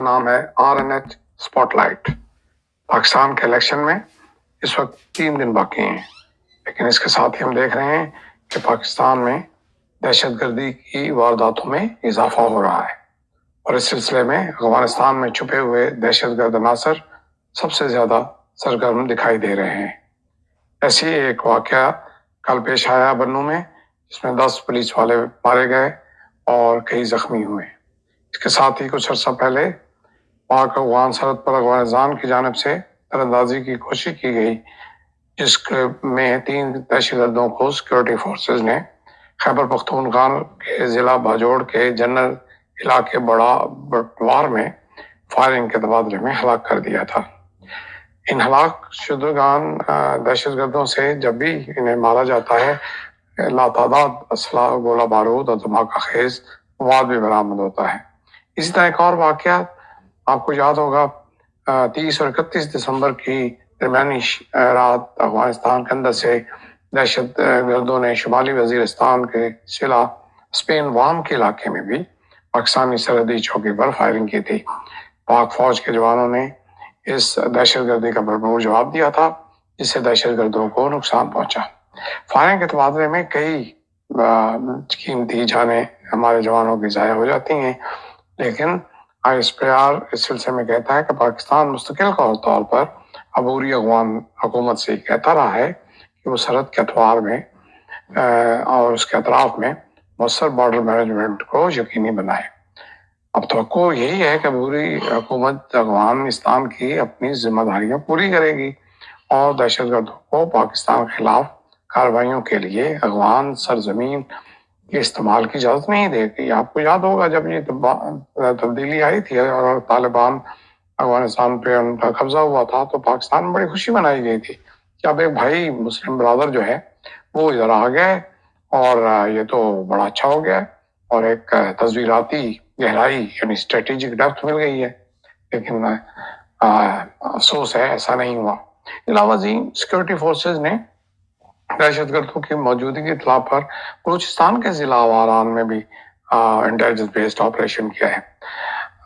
नाम है RNH spotlight. Pakistan के इलेक्शन में इस वक्त 3 दिन बाकी हैं, लेकिन इसके साथ ही हम देख रहे हैं कि पाकिस्तान में दहशतगर्दी की वारदातों में इजाफा हो रहा है और इस सिलसिले में अफगानिस्तान में छुपे हुए दहशतगर्द अनासर सबसे ज्यादा सरगर्म दिखाई दे रहे हैं। ऐसी एक वाकया कल पेश आया बन्नू में, जिसमें 10 पुलिस वाले मारे गए और कई जख्मी हुए। इसके साथ ही कुछ अर्सा पहले पाक अफगान सरहद पर अफगानिस्तान की जानब से तरंदाजी की कोशिश की गई, जिसमें 3 दहशतगर्दों को सिक्योरिटी फोर्सेज ने खैबर पख्तूनख्वा के जिला बाजोड़ के जनरल इलाके बड़ा बटवार में फायरिंग के तबादले में हलाक कर दिया था। इन हलाक शुदगान दहशतगर्दों से जब भी इन्हें मारा जाता है, लातादाद असला, गोला बारूद और धमाका खेज मवाद भी बरामद होता है। इसी तरह एक और वाकया आपको याद होगा, 30 और 31 दिसंबर की दरमियानी रात अफगानिस्तान के अंदर से दहशत गर्दों ने शुमाली वजीरिस्तान के जिला स्पेन वाम के इलाके में भी पाकिस्तानी सरहदी चौकी पर फायरिंग की थी। पाक फौज के जवानों ने इस दहशतगर्दी का भरपूर जवाब दिया था, जिससे दहशतगर्दों को नुकसान पहुंचा। फायरिंग के तबादले में कई कीमती जानें हमारे जवानों की ज़ाया हो जाती हैं, लेकिन ISPR इस सिलसिले में कहता है कि पाकिस्तान मुस्तकिल तौर पर अबूरी अफगान हुकूमत से कहता रहा है कि वो सरहद के अतवार में और उसके अतराफ में मौसर बॉर्डर मैनेजमेंट को यकीनी बनाए। अब तो यही है कि अबूरी हुकूमत अफगानिस्तान की अपनी जिम्मेदारियां पूरी करेगी और दहशतगर्दों को पाकिस्तान के खिलाफ कार्रवाइयों के लिए अफगान सरजमीन के इस्तेमाल की इजाजत नहीं देगी। आपको याद होगा जब ये तब्दीली आई थी और तालिबान अफगानिस्तान पे उनका कब्जा हुआ था, तो पाकिस्तान में बड़ी खुशी मनाई गई थी कि अब एक भाई मुस्लिम बरादर जो है वो इधर आ गए और ये तो बड़ा अच्छा हो गया और एक तस्वीराती गहराई यानी स्ट्रेटेजिक डेप्थ मिल गई है। लेकिन अफसोस है ऐसा नहीं हुआ। अलावा जी सिक्योरिटी फोर्सेज ने दहशतगर्दों की मौजूदगी इतला पर बलूचिस्तान के जिला वारान में भी इंटेलिजेंस बेस्ड ऑपरेशन किया है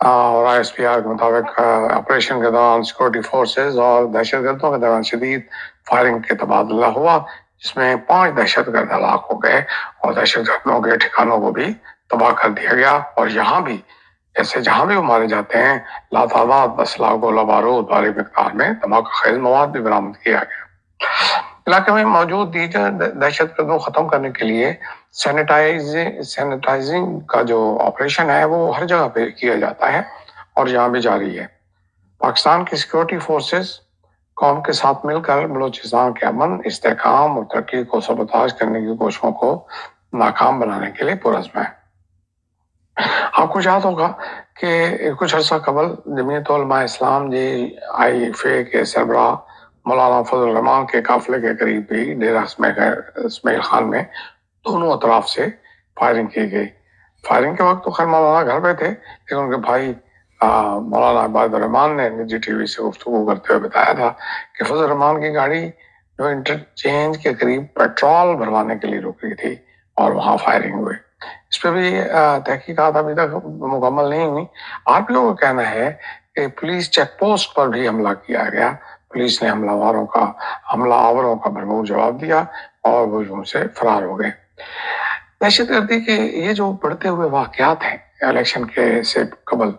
और ISPR के मुताबिक ऑपरेशन के दौरान सिक्योरिटी फोर्सेज और दहशतगर्दों के दौरान शदीद फायरिंग के तबादला हुआ, जिसमें 5 दहशतगर्द हलाक हो गए और दहशतगर्दों के ठिकानों को भी तबाह कर दिया गया। और यहाँ भी जैसे जहाँ भी वो मारे जाते हैं, लातादाद असला, गोला बारूद वाली मिकदार में धमाका खेज मवाद भी बरामद किया गया। इलाके में मौजूद दहशतगर्दों को खत्म करने के लिए सैनिटाइजिंग का जो ऑपरेशन है वो हर जगह पे किया जाता है और यहाँ भी जारी है। पाकिस्तान की सिक्योरिटी फोर्सेस कौम के साथ मिलकर बलूचिस्तान के अमन, इस्तेहकाम और तरक्की को सबताज करने की कोशिशों को नाकाम बनाने के लिए पुरज़्म है। आपको याद होगा कि कुछ अर्सा कबल जमीयत उलमा इस्लाम JIFA के सरबराह मौलाना फजल रहमान के काफिले के करीब भी डेरा इस्माइल खान में दोनों अतराफ से फायरिंग की गई। फायरिंग के वक्त तो खैर मौलाना घर पे थे, लेकिन उनके भाई मौलाना इबादुर रहमान ने निजी TV से गुफ्तगू करते हुए बताया था कि फजल रहमान की गाड़ी जो इंटरचेंज के करीब पेट्रोल भरवाने के लिए रुकी थी और वहां फायरिंग हुई। इस पर भी तहकीकात अभी तक मुकम्मल नहीं हुई। RPO का कहना है कि पुलिस चेक पोस्ट पर भी हमला किया गया। पुलिस ने हमलावरों का भरपूर जवाब दिया और वो उनसे फरार हो गए। दहशतगर्दी के ये जो बढ़ते हुए वाकयात हैं इलेक्शन के से कबल,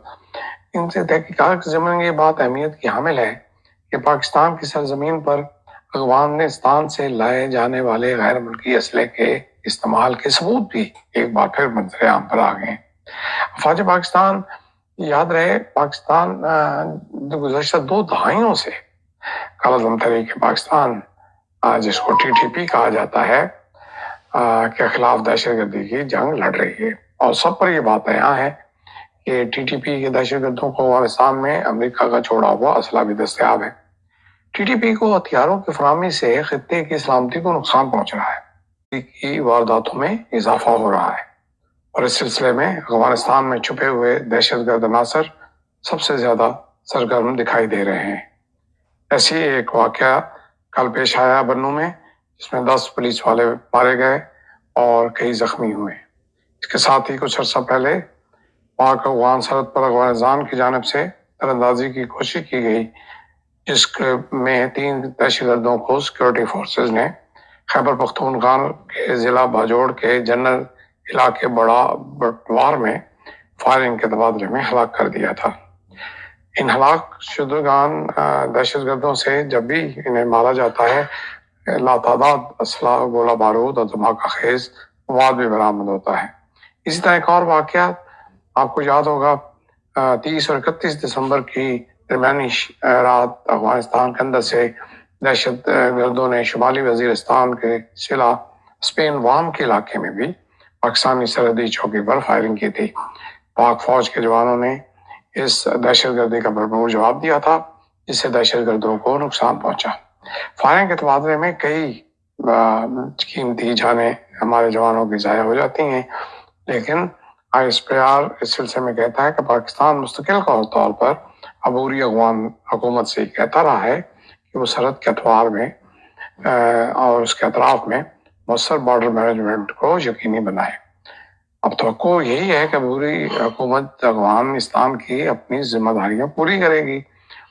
इनसे तहकीकात के ज़मीन ये बात अहमियत की हामिल है कि पाकिस्तान की सरजमीन पर अफगानिस्तान से लाए जाने वाले गैर मुल्की असले के इस्तेमाल के सबूत भी एक बार फिर मंजर आम पर आ गए। फौज पाकिस्तान, याद रहे, पाकिस्तान गुज़श्ता 2 दहाइयों से काला तहरीक पाकिस्तान जिसको TTP कहा जाता है के खिलाफ दहशतगर्दी की जंग लड़ रही है और सब पर यह बात यहाँ है कि TTP के दहशतगर्दों को अफगानिस्तान में अमेरिका का छोड़ा हुआ असला भी दस्तयाब है। TTP को हथियारों की फराहमी से खित्ते की सलामती को नुकसान पहुंच रहा है, की वारदातों में इजाफा हो रहा है और इस सिलसिले में अफगानिस्तान में छुपे हुए दहशतगर्द अनासर सबसे ज्यादा सरगर्म दिखाई दे रहे हैं। ऐसी एक वाकया कल पेश आया बन्नू में, जिसमें 10 पुलिस वाले मारे गए और कई जख्मी हुए। इसके साथ ही कुछ अर्सा पहले پاک افغان سرحد پر افغانستان کی جانب سے تیر اندازی کی کوشش کی گئی، جس میں 3 دہشت گردوں کو سیکورٹی فورسز نے خیبر پختونخوا کے ضلع باجوڑ کے جنرل علاقے بڑا بٹوار میں فائرنگ کے تبادلے میں ہلاک کر دیا تھا۔ ان ہلاک شدگان دہشت گردوں سے جب بھی انہیں مارا جاتا ہے لاتعداد اسلحہ، گولہ بارود اور دھماکہ خیز مواد بھی برآمد ہوتا ہے۔ اسی طرح ایک اور واقعہ آپ کو یاد ہوگا، 30 اور 31 دسمبر کی درمیانی رات افغانستان کے اندر سے دہشت گردوں نے شمالی وزیرستان کے ضلع اسپین وام کے علاقے میں بھی پاکستانی سرحدی چوکی پر فائرنگ کی تھی۔ پاک فوج کے جوانوں نے اس دہشت گردی کا بھرپور جواب دیا تھا، جس سے دہشت گردوں کو نقصان پہنچا۔ فائرنگ کے تبادلے میں کئی قیمتی جانیں ہمارے جوانوں کی ضائع ہو جاتی ہیں، لیکن ISPR اس سلسلے میں کہتا ہے کہ پاکستان مستقل طور پر عبوری افغان حکومت سے کہتا رہا ہے کہ وہ سرحد کے اطوار میں اور اس کے اطراف میں مؤثر بارڈر مینجمنٹ کو یقینی بنائے۔ اب توقع یہی ہے کہ عبوری حکومت افغانستان کی اپنی ذمہ داریاں پوری کرے گی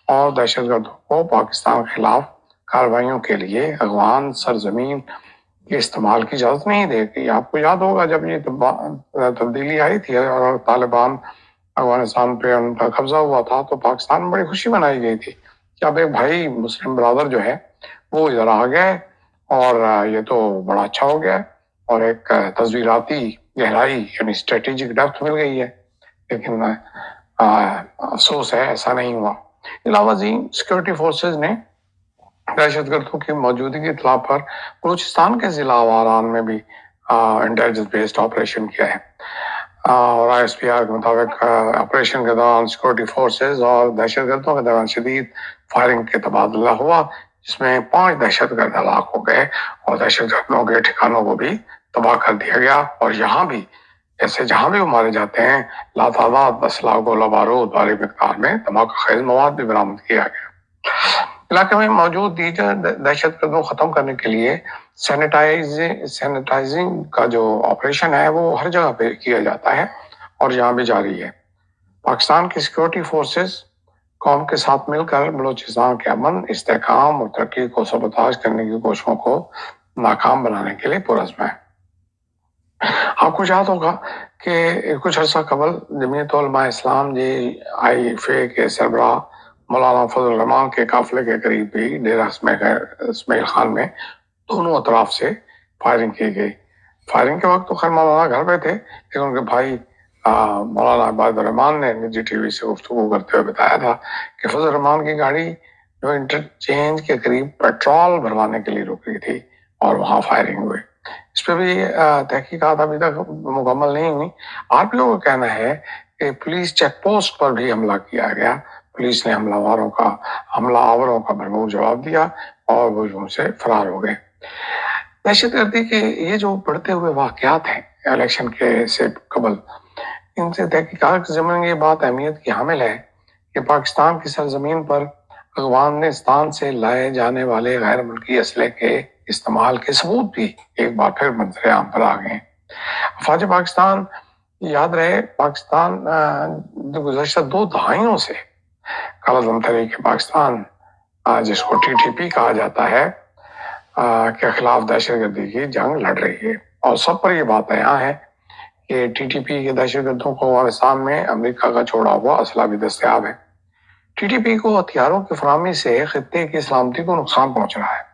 اور دہشت گردوں کو پاکستان کے خلاف کارروائیوں کے لیے افغان سرزمین کے استعمال کی اجازت نہیں دے گی۔ آپ کو یاد ہوگا جب یہ تبدیلی آئی تھی اور طالبان افغانستان پہ ان کا قبضہ ہوا تھا تو پاکستان میں بڑی خوشی منائی گئی تھی کہ اب ایک بھائی مسلم برادر جو ہے وہ ادھر آ گئے اور یہ تو بڑا اچھا ہو گیا اور ایک تصویراتی گہرائی یعنی اسٹریٹجک ڈیپتھ مل گئی ہے، لیکن افسوس ہے ایسا نہیں ہوا۔ علاوہ ازیں سیکورٹی فورسز نے دہشت گردوں کی موجودگی اطلاع پر بلوچستان کے ضلع واران میں بھی انٹیلیجنس بیسڈ آپریشن کیا ہے، اور ISPR کے مطابق آپریشن کے دوران سیکورٹی فورسز اور دہشت گردوں کے درمیان شدید فائرنگ کے تبادلہ ہوا، جس میں 5 دہشت گرد ہلاک ہو گئے اور دہشت گردوں کے ٹھکانوں کو بھی تباہ کر دیا گیا، اور یہاں بھی جہاں بھی وہ مارے جاتے ہیں لاتعداد اسلحہ، گولہ بارود بھاری مقدار میں دھماکہ خیز مواد بھی برآمد کیا گیا۔ علاقے میں موجود دیگر دہشت گردوں کو ختم کرنے کے لیے سینیٹائزنگ کا جو آپریشن ہے وہ ہر جگہ پہ کیا جاتا ہے اور یہاں بھی جاری ہے۔ پاکستان کی سیکورٹی فورسز قوم کے ساتھ مل کر بلوچستان کے امن، استحکام اور ترقی کو سبوتاژ کرنے کی کوششوں کو ناکام بنانے کے لیے پرعزم ہے۔ آپ کو یاد ہوگا کہ کچھ عرصہ قبل جمعیت علماء اسلام JIFA کے سربراہ مولانا فضل الرحمان کے قافلے کے قریب بھی ڈیرہ اسماعیل خان میں دونوں اطراف سے فائرنگ کی گئی۔ فائرنگ کے وقت تو خیر مولانا گھر پہ تھے، لیکن ان کے بھائی مولانا عباد الرحمان نے نجی TV سے گفتگو کرتے ہوئے بتایا تھا کہ فضل الرحمان کی گاڑی جو انٹرچینج کے قریب پیٹرول بھروانے کے لیے رک رہی تھی اور وہاں فائرنگ ہوئی۔ اس پہ بھی تحقیقات ابھی تک مکمل نہیں ہوئی۔ RPO کا کہنا ہے کہ پولیس چیک پوسٹ پر بھی حملہ کیا گیا، پولیس نے حملہ آوروں کا بھرپور جواب دیا اور وہ ان سے فرار ہو گئے۔ دہشت گردی کے یہ جو بڑھتے ہوئے واقعات ہیں الیکشن سے قبل، ان سے تحقیقات کے ضمن یہ بات اہمیت کی حامل ہے کہ پاکستان کی سرزمین پر افغانستان سے لائے جانے والے غیر ملکی اسلحے کے استعمال کے ثبوت بھی ایک بار پھر منظر عام پر آ گئے۔ افواج پاکستان، یاد رہے پاکستان گزشتہ 2 دہائیوں سے کالا عدم تحریک پاکستان جس کو TTP کہا جاتا ہے کے خلاف دہشت گردی کی جنگ لڑ رہی ہے، اور سب پر یہ بات بیان ہے کہ TTP کے دہشت گردوں کو افغانستان میں امریکہ کا چھوڑا ہوا اسلحہ بھی دستیاب ہے۔ TTP کو ہتھیاروں کی فراہمی سے خطے کی سلامتی کو نقصان پہنچ رہا ہے۔